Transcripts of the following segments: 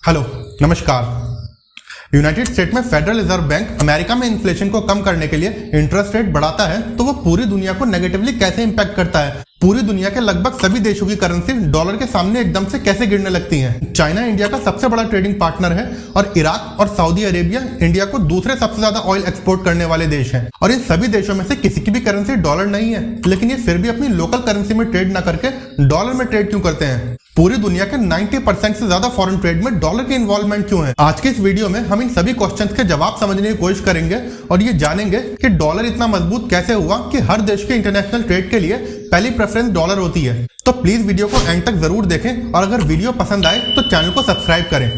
Hello, नमस्कार। United state में federal reserve bank America में इन्फ्लेशन को कम करने के लिए इंटरेस्ट रेट बढ़ाता है तो वो पूरी दुनिया को नेगेटिवली कैसे इंपैक्ट करता है। पूरी दुनिया के लगभग सभी देशों की करेंसी डॉलर के सामने एकदम से कैसे गिरने लगती हैं। चाइना इंडिया का सबसे बड़ा ट्रेडिंग पार्टनर है और इराक और सऊदी अरेबिया इंडिया को दूसरे सबसे ज्यादा ऑयल एक्सपोर्ट करने वाले देश हैं। और इन सभी देशों में से किसी की भी करेंसी डॉलर नहीं है, लेकिन ये फिर भी अपनी लोकल करेंसी में ट्रेड ना करके डॉलर में ट्रेड क्यों करते हैं। पूरी दुनिया के 90% से ज्यादा फॉरेन ट्रेड में डॉलर की इन्वॉल्वमेंट क्यों है। आज के इस वीडियो में हम इन सभी क्वेश्चंस के जवाब समझने की कोशिश करेंगे और ये जानेंगे कि डॉलर इतना मजबूत कैसे हुआ कि हर देश के इंटरनेशनल ट्रेड के लिए पहली प्रेफरेंस डॉलर होती है। तो प्लीज वीडियो को एंड तक जरूर देखें और अगर वीडियो पसंद आए तो चैनल को सब्सक्राइब करें।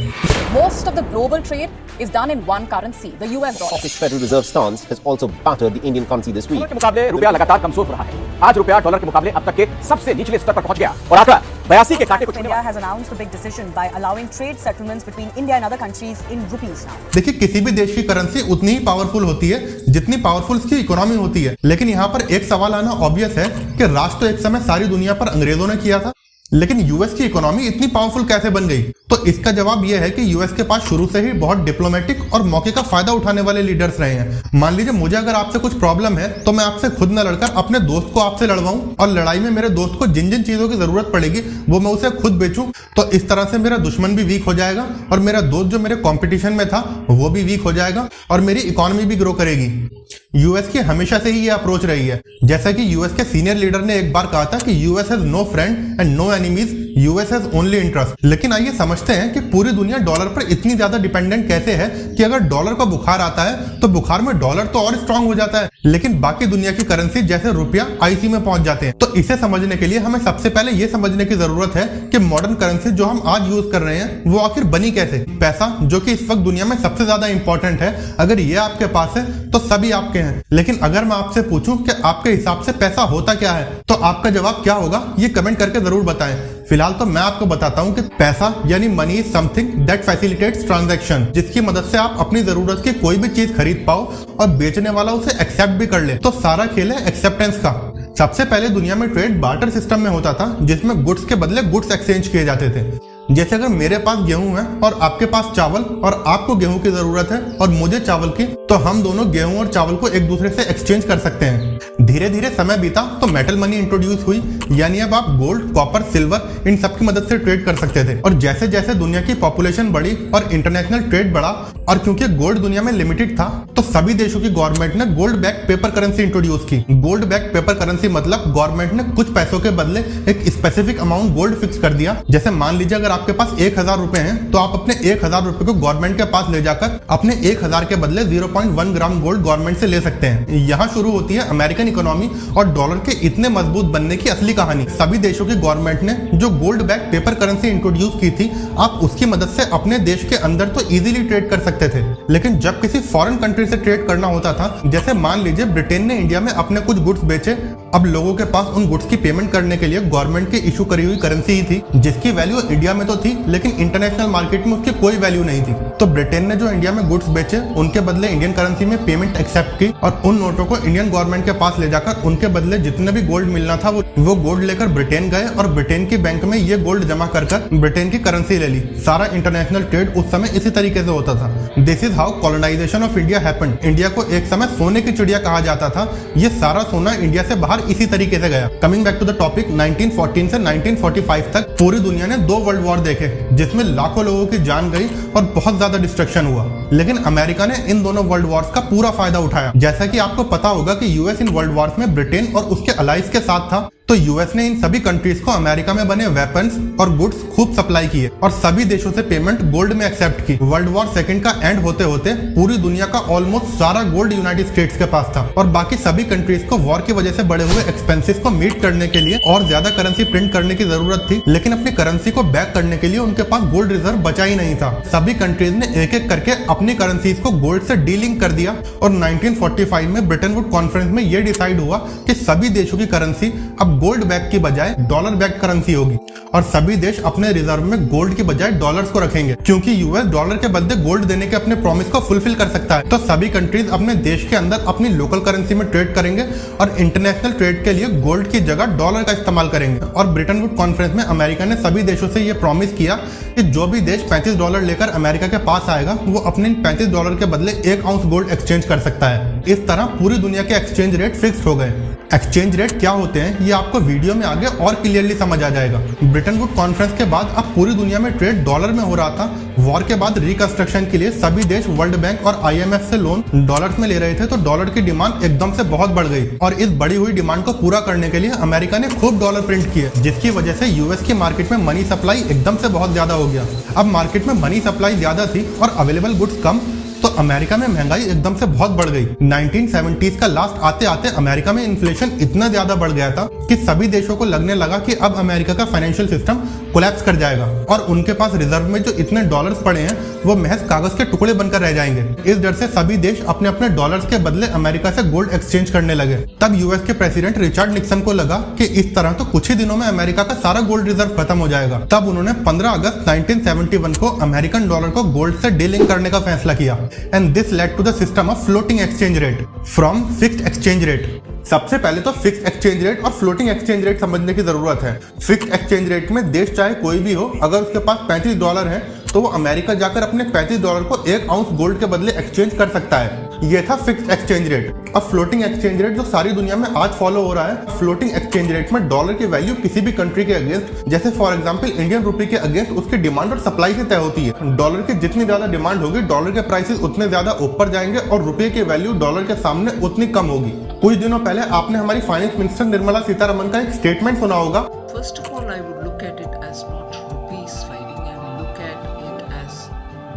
Most of the global trade is done in one currency, the US dollar. Scottish Federal Reserve stance has also battered the Indian currency this week. Dollar के मुकाबले रुपया लगातार कमजोर हो रहा है। आज रुपया डॉलर के मुकाबले अब तक के सबसे निचले स्तर पर पहुंच गया और आंकड़ा 82 के कांटे को छूने India has announced a big decision by allowing trade settlements between India and other countries in rupees now. देखिए, किसी भी देश की करेंसी उतनी ही पावरफुल होती है जितनी पावरफुल उसकी इकोनॉमी होती है। लेकिन यहाँ पर एक सवाल आना ऑब्वियस है कि राज तो एक समय सारी दुनिया पर अंग्रेजों ने किया था, लेकिन यूएस की इकोनॉमी इतनी पावरफुल कैसे बन गई। तो इसका जवाब यह है कि यूएस के पास शुरू से ही बहुत डिप्लोमेटिक और मौके का फायदा उठाने वाले लीडर्स रहे हैं। मान लीजिए मुझे अगर आपसे कुछ प्रॉब्लम है तो मैं आपसे खुद न लड़कर अपने दोस्त को आपसे लड़वाऊं और लड़ाई में मेरे दोस्त को जिन जिन चीजों की जरूरत पड़ेगी वो मैं उसे खुद बेचूं, तो इस तरह से मेरा दुश्मन भी वीक हो जाएगा और मेरा दोस्त जो मेरे कॉम्पिटिशन में था वो भी वीक हो जाएगा और मेरी इकोनॉमी भी ग्रो करेगी। यूएस की हमेशा से ही ये अप्रोच रही है। जैसा कि यूएस के सीनियर लीडर ने एक बार कहा था कि US has no friend and no enemies, US has only interest. लेकिन आइए समझते हैं कि पूरी दुनिया डॉलर पर इतनी ज्यादा डिपेंडेंट कैसे है कि अगर डॉलर का बुखार आता है तो बुखार में डॉलर तो और स्ट्रांग हो जाता है, लेकिन बाकी दुनिया की करेंसी जैसे रुपया आईसी में पहुंच जाते हैं। तो इसे समझने के लिए हमें सबसे पहले ये समझने की जरूरत है कि मॉडर्न करेंसी जो हम आज यूज कर रहे हैं वो आखिर बनी कैसे। पैसा जो कि इस वक्त दुनिया में सबसे ज्यादा इंपॉर्टेंट है, अगर ये आपके पास है तो सभी आपके हैं। लेकिन अगर मैं आपसे पूछूं कि आपके हिसाब से पैसा होता क्या है तो आपका जवाब क्या होगा, ये कमेंट करके जरूर बताएं। फिलहाल तो मैं आपको बताता हूं कि पैसा यानी money is something that facilitates transaction, जिसकी मदद से आप अपनी जरूरत की कोई भी चीज खरीद पाओ और बेचने वाला उसे एक्सेप्ट भी कर ले। तो सारा खेल है एक्सेप्टेंस का। सबसे पहले दुनिया में ट्रेड बार्टर सिस्टम में होता था, जिसमें गुड्स के बदले गुड्स एक्सचेंज किए जाते थे। जैसे अगर मेरे पास गेहूं है और आपके पास चावल और आपको गेहूं की जरूरत है और मुझे चावल की, तो हम दोनों गेहूं और चावल को एक दूसरे से एक्सचेंज कर सकते हैं। धीरे धीरे समय बीता तो मेटल मनी इंट्रोड्यूस हुई, यानी अब आप गोल्ड, कॉपर, सिल्वर इन सब की मदद से ट्रेड कर सकते थे। और जैसे जैसे दुनिया की पॉपुलेशन बढ़ी और इंटरनेशनल ट्रेड बढ़ा और क्योंकि गोल्ड दुनिया में लिमिटेड था तो सभी देशों की गवर्नमेंट ने gold back paper currency introduce की। गोल्ड बैक पेपर करेंसी मतलब गवर्नमेंट ने कुछ पैसों के बदले एक स्पेसिफिक अमाउंट गोल्ड फिक्स कर दिया। जैसे मान लीजिए अगर आपके पास 1000 रुपए हैं तो आप अपने 1000 रुपए को गवर्नमेंट के पास ले जाकर अपने 1000 के बदले 0.1 ग्राम गोल्ड गवर्नमेंट से ले सकते हैं। यहाँ शुरू होती है अमेरिकन इकोनॉमी और डॉलर के इतने मजबूत बनने की असली कहानी। सभी देशों की गवर्नमेंट ने जो gold back paper currency introduce की थी, आप उसकी मदद से अपने देश के अंदर तो इजीली ट्रेड कर सकते थे, लेकिन जब किसी फॉरेन कंट्री से ट्रेड करना होता था, जैसे मान लीजिए ब्रिटेन ने इंडिया में अपने कुछ गुड्स बेचे, अब लोगों के पास उन गुड्स की पेमेंट करने के लिए गवर्नमेंट की इशू करी हुई करेंसी ही थी, जिसकी वैल्यू इंडिया में तो थी लेकिन इंटरनेशनल मार्केट में उसकी कोई वैल्यू नहीं थी। तो ब्रिटेन ने जो इंडिया में गुड्स बेचे उनके बदले इंडियन करेंसी में पेमेंट एक्सेप्ट की और उन नोटों को इंडियन गवर्नमेंट के पास ले जाकर उनके बदले जितने भी गोल्ड मिलना था वो गोल्ड लेकर ब्रिटेन गए और ब्रिटेन की बैंक में ये गोल्ड जमा कर ब्रिटेन की करेंसी ले ली। सारा इंटरनेशनल ट्रेड उस समय इसी तरीके से होता था। This is how colonisation of India happened. India को एक समय सोने की चिड़िया कहा जाता था। ये सारा सोना इंडिया से बाहर इसी तरीके से गया। Coming back to the topic, 1914 से 1945 तक पूरी दुनिया ने 2 वर्ल्ड वॉर देखे, जिसमें लाखों लोगों की जान गई और बहुत ज्यादा डिस्ट्रक्शन हुआ। लेकिन अमेरिका ने इन दोनों वर्ल्ड वॉर्स का पूरा फायदा उठाया। जैसा कि आपको पता होगा कि यूएस इन वर्ल्ड वॉर्स में ब्रिटेन और उसके अलाइज के साथ था, तो यूएस ने इन सभी कंट्रीज को अमेरिका में बने वेपन्स और गुड्स खूब सप्लाई किए और सभी देशों से पेमेंट गोल्ड में एक्सेप्ट की। वर्ल्ड वॉर सेकंड का एंड होते होते पूरी दुनिया का ऑलमोस्ट सारा गोल्ड यूनाइटेड स्टेट्स के पास था और बाकी सभी कंट्रीज को वॉर की वजह से बढ़े हुए एक्सपेंसेस को मीट करने के लिए और ज्यादा करेंसी प्रिंट करने की जरूरत थी, लेकिन अपनी करेंसी को बैक करने के लिए उनके पास गोल्ड रिजर्व बचा ही नहीं था। सभी कंट्रीज ने एक एक करके अपनी करेंसीज को गोल्ड से डीलिंक कर दिया और 1945 में ब्रिटेन वुड कॉन्फ्रेंस में यह डिसाइड हुआ कि सभी देशों की करेंसी अब अब गोल्ड बैक की बजाय डॉलर बैक करेंसी होगी और सभी देश अपने रिजर्व में गोल्ड की बजाय डॉलर्स को रखेंगे, क्योंकि यूएस डॉलर के बदले गोल्ड देने के अपने प्रॉमिस को फुलफिल कर सकता है। तो सभी कंट्रीज अपने देश के अंदर अपनी लोकल करेंसी में ट्रेड करेंगे और इंटरनेशनल ट्रेड के लिए गोल्ड की जगह डॉलर का इस्तेमाल करेंगे। और ब्रिटन वुड कॉन्फ्रेंस में अमेरिका ने सभी देशों से यह प्रॉमिस किया कि जो भी देश $35 लेकर अमेरिका के पास आएगा वो अपने $35 के बदले 1 आउंस गोल्ड एक्सचेंज कर सकता है। इस तरह पूरी दुनिया के एक्सचेंज रेट फिक्स हो गए। एक्सचेंज रेट क्या होते हैं ये आपको वीडियो में आगे और क्लियरली समझ आ जाएगा। ब्रिटन वुड कॉन्फ्रेंस के बाद अब पूरी दुनिया में ट्रेड डॉलर में हो रहा था। वॉर के बाद रिकंस्ट्रक्शन के लिए सभी देश वर्ल्ड बैंक और IMF से लोन डॉलर्स में ले रहे थे, तो डॉलर की डिमांड एकदम से बहुत बढ़ गई और इस बढ़ी हुई डिमांड को पूरा करने के लिए अमेरिका ने खूब डॉलर प्रिंट किए, जिसकी वजह से यूएस की मार्केट में मनी सप्लाई एकदम से बहुत ज्यादा हो गया। अब मार्केट में मनी सप्लाई ज्यादा थी और अवेलेबल गुड्स कम, तो अमेरिका में महंगाई एकदम से बहुत बढ़ गई। 1970s का लास्ट आते आते अमेरिका में इन्फ्लेशन इतना ज्यादा बढ़ गया था कि सभी देशों को लगने लगा कि अब अमेरिका का फाइनेंशियल सिस्टम कोलैप्स कर जाएगा और उनके पास रिजर्व में जो इतने डॉलर्स पड़े हैं वो महज कागज के टुकड़े बनकर रह जाएंगे। इस डर से सभी देश अपने अपने डॉलर्स के बदले अमेरिका से गोल्ड एक्सचेंज करने लगे। तब यूएस के प्रेसिडेंट रिचर्ड निक्सन को लगा कि इस तरह तो कुछ ही दिनों में अमेरिका का सारा गोल्ड रिजर्व खत्म हो जाएगा। तब उन्होंने 15 अगस्त 1971 को अमेरिकन डॉलर को गोल्ड से डीलिंक करने का फैसला किया and this led to the system of floating exchange rate from fixed exchange rate. सबसे पहले तो फिक्स एक्सचेंज रेट और फ्लोटिंग एक्सचेंज रेट समझने की जरूरत है। फिक्स एक्सचेंज रेट में देश चाहे कोई भी हो, अगर उसके पास $35 है तो वो अमेरिका जाकर अपने $35 को 1 आउंस गोल्ड के बदले एक्सचेंज कर सकता है। ये था फिक्स एक्सचेंज रेट। अब फ्लोटिंग एक्सचेंज रेट जो सारी दुनिया में आज फॉलो हो रहा है, फ्लोटिंग एक्सचेंज रेट में डॉलर की वैल्यू किसी भी कंट्री के अगेंस्ट, जैसे फॉर एग्जांपल इंडियन रुपी के अगेंस्ट उसकी डिमांड और सप्लाई से तय होती है। डॉलर की जितनी ज्यादा डिमांड होगी डॉलर के प्राइसेस उतने ज्यादा ऊपर जाएंगे और रुपये की वैल्यू डॉलर के सामने उतनी कम होगी। कुछ दिनों पहले आपने हमारी फाइनेंस मिनिस्टर निर्मला सीतारमण का एक स्टेटमेंट सुना होगा। First of all, I would look at it as not rupees fighting. I would look at it as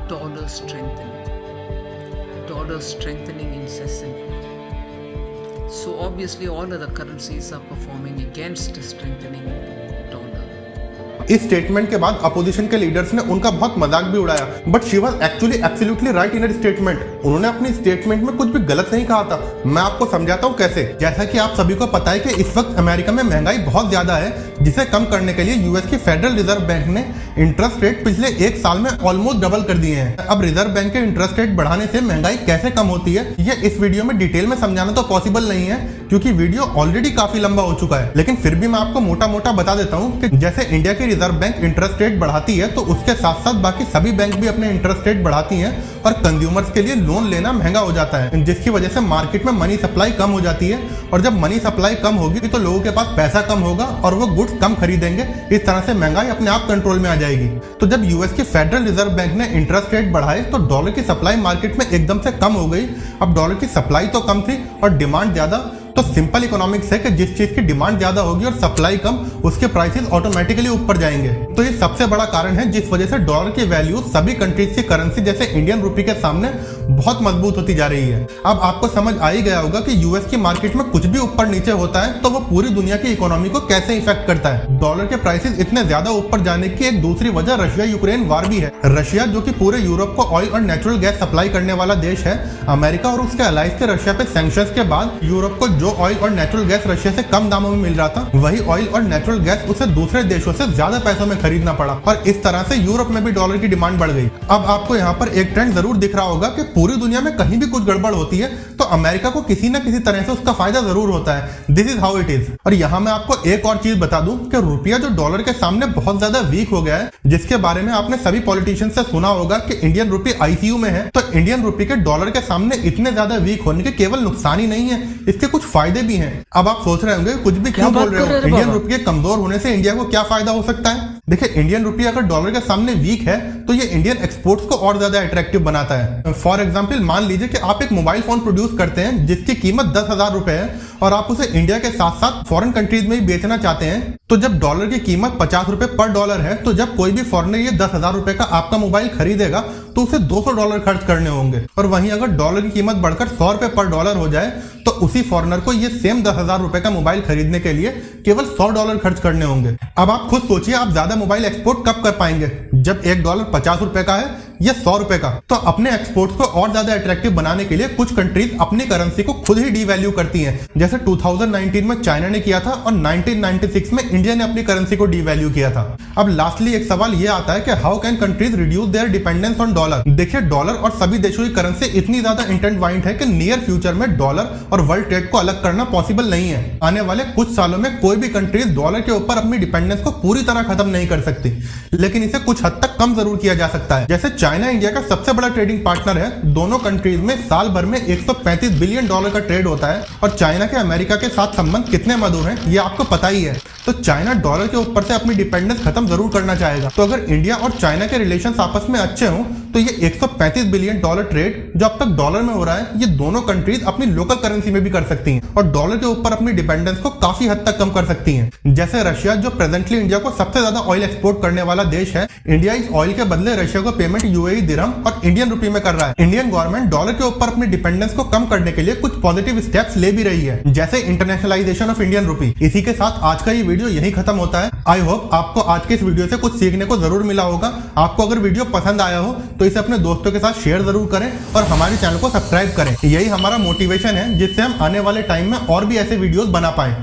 dollar strengthening incessantly. So obviously, all other currencies are performing against strengthening dollar. इस statement के बाद opposition के leaders ने उनका बहुत मजाक भी उड़ाया, but she was actually absolutely right in her statement. उन्होंने अपनी स्टेटमेंट में कुछ भी गलत नहीं कहा था। मैं आपको समझाता हूँ कैसे। जैसा कि आप सभी को पता है कि इस वक्त अमेरिका में महंगाई बहुत ज्यादा है, जिसे कम करने के लिए यूएस की फेडरल रिजर्व बैंक ने इंटरेस्ट रेट पिछले 1 साल में ऑलमोस्ट डबल कर दिए हैं। अब रिजर्व बैंक के इंटरेस्ट रेट बढ़ाने से महंगाई कैसे कम होती है ये इस वीडियो में डिटेल में समझाना तो पॉसिबल नहीं है, क्योंकि वीडियो ऑलरेडी काफी लंबा हो चुका है। लेकिन फिर भी मैं आपको मोटा मोटा बता देता हूँ कि जैसे इंडिया की रिजर्व बैंक इंटरेस्ट रेट बढ़ाती है, तो उसके साथ साथ बाकी सभी बैंक भी अपने इंटरेस्ट रेट बढ़ाती हैं और कंज्यूमर्स के लिए लोन लेना महंगा हो जाता है, जिसकी वजह से मार्केट में मनी सप्लाई कम हो जाती है। और जब मनी सप्लाई कम होगी तो लोगों के पास पैसा कम होगा और वो गुड्स कम खरीदेंगे। इस तरह से महंगाई अपने आप कंट्रोल में आ जाएगी। तो जब यूएस की फेडरल रिजर्व बैंक ने इंटरेस्ट रेट बढ़ाए तो डॉलर की सप्लाई मार्केट में एकदम से कम हो गई। अब डॉलर की सप्लाई तो कम थी और डिमांड ज्यादा, तो सिंपल इकोनॉमिक्स है कि जिस चीज की डिमांड ज्यादा होगी और सप्लाई कम, उसके प्राइसेस ऑटोमेटिकली ऊपर जाएंगे। तो ये सबसे बड़ा कारण है जिस वजह से डॉलर की वैल्यू सभी कंट्रीज की करेंसी जैसे इंडियन रुपी के सामने बहुत मजबूत होती जा रही है। अब आपको समझ आ ही गया होगा कि यूएस की मार्केट में कुछ भी ऊपर नीचे होता है तो वो पूरी दुनिया की इकोनॉमी को कैसे इफेक्ट करता है। डॉलर के प्राइसेस इतने ज्यादा ऊपर जाने की एक दूसरी वजह रशिया यूक्रेन वार भी है। रशिया जो कि पूरे यूरोप को ऑयल और नेचुरल गैस सप्लाई करने वाला देश है, अमेरिका और उसके अलाइज के रशिया पे सैंक्शंस के बाद यूरोप को जो ऑयल और नेचुरल गैस रशिया से कम दामों में मिल रहा था, वही ऑयल और नेचुरल गैस उसे दूसरे देशों से ज्यादा पैसों में खरीदना पड़ा और इस तरह से यूरोप में भी डॉलर की डिमांड बढ़ गई। अब आपको यहाँ पर एक ट्रेंड जरूर दिख रहा होगा कि पूरी दुनिया में कहीं भी कुछ गड़बड़ होती है तो अमेरिका को किसी न किसी तरह से उसका फायदा जरूर होता है। This is how it is. और यहाँ मैं आपको एक और चीज बता दूं कि रुपया जो डॉलर के सामने बहुत ज्यादा वीक हो गया है, जिसके बारे में आपने सभी पॉलिटिशियन से सुना होगा कि इंडियन रुपी आईसीयू में है, तो इंडियन रुपी के डॉलर के सामने इतने ज्यादा वीक होने के केवल नुकसान ही नहीं है, इसके कुछ फायदे भी हैं। अब आप सोच रहे होंगे कुछ भी क्यों बोल रहे हो, इंडियन रुपये के कमजोर होने से इंडिया को क्या फायदा हो सकता है। देखिए, इंडियन रुपये अगर डॉलर के सामने वीक है तो ये इंडियन एक्सपोर्ट्स को और ज्यादा अट्रैक्टिव बनाता है। फॉर एग्जांपल, मान लीजिए कि आप एक मोबाइल फोन प्रोड्यूस करते हैं जिसकी कीमत 10,000 रुपए है और आप उसे इंडिया के साथ साथ फॉरेन कंट्रीज में ही बेचना चाहते हैं, तो जब डॉलर की कीमत 50 रुपए पर डॉलर है, तो जब कोई भी फॉरेनर ये 10,000 रुपए का आपका मोबाइल खरीदेगा तो उसे $200 खर्च करने होंगे। और वहीं अगर डॉलर की कीमत बढ़कर 100 रुपए पर डॉलर हो जाए तो उसी फॉरेनर को ये सेम 10,000 रुपए का मोबाइल खरीदने के लिए केवल $100 खर्च करने होंगे। अब आप खुद सोचिए, आप ज्यादा मोबाइल एक्सपोर्ट कब कर पाएंगे, जब $1 50 रुपए का है या 100 रुपए का। तो अपने एक्सपोर्ट्स को और ज्यादा अट्रैक्टिव बनाने के लिए कुछ कंट्रीज अपनी करेंसी को खुद ही डीवैल्यू करती हैं, जैसे 2019 में चाइना ने किया था और 1996 में इंडिया ने अपनी करेंसी को डीवैल्यू किया था। अब लास्टली एक सवाल ये आता है कि how can countries reduce there dependence on dollar. देखिए, डॉलर और सभी देशों की करेंसी इतनी ज्यादा इंटरट्वाइंड है कि नियर फ्यूचर में डॉलर और वर्ल्ड ट्रेड को अलग करना पॉसिबल नहीं है। आने वाले कुछ सालों में कोई भी कंट्रीज डॉलर के ऊपर अपनी डिपेंडेंस को पूरी तरह खत्म नहीं कर सकती, लेकिन इसे कुछ हद तक कम जरूर किया जा सकता है। जैसे चाइना इंडिया का सबसे बड़ा ट्रेडिंग पार्टनर है, दोनों कंट्रीज में साल भर में $135 बिलियन का ट्रेड होता है और चाइना के अमेरिका के साथ संबंध कितने मधुर हैं ये आपको पता ही है। तो चाइना डॉलर के ऊपर से अपनी डिपेंडेंस खत्म जरूर करना चाहेगा। तो अगर इंडिया और चाइना के रिलेशंस आपस में अच्छे हों तो ये $135 बिलियन ट्रेड जो अब तक डॉलर में हो रहा है, ये दोनों कंट्रीज अपनी लोकल करेंसी में भी कर सकती हैं और डॉलर के ऊपर अपनी डिपेंडेंस को काफी हद तक कम कर सकती हैं। जैसे रशिया, जो प्रेजेंटली इंडिया को सबसे ज्यादा ऑयल एक्सपोर्ट करने वाला देश है, इंडिया इस ऑयल के बदले रशिया को पेमेंट यूएई दिरहम और इंडियन रुपी में कर रहा है। इंडियन गवर्नमेंट डॉलर के ऊपर अपनी डिपेंडेंस को कम करने के लिए कुछ पॉजिटिव स्टेप्स ले भी रही है, जैसे इंटरनेशनलाइजेशन ऑफ इंडियन रुपी। इसी के साथ आज का ये वीडियो यही खत्म होता है। आई होप आपको आज के इस वीडियो से कुछ सीखने को जरूर मिला होगा। आपको अगर वीडियो पसंद आया हो तो इसे अपने दोस्तों के साथ शेयर जरूर करें और हमारे चैनल को सब्सक्राइब करें। यही हमारा मोटिवेशन है जिससे हम आने वाले टाइम में और भी ऐसे वीडियोस बना पाएं।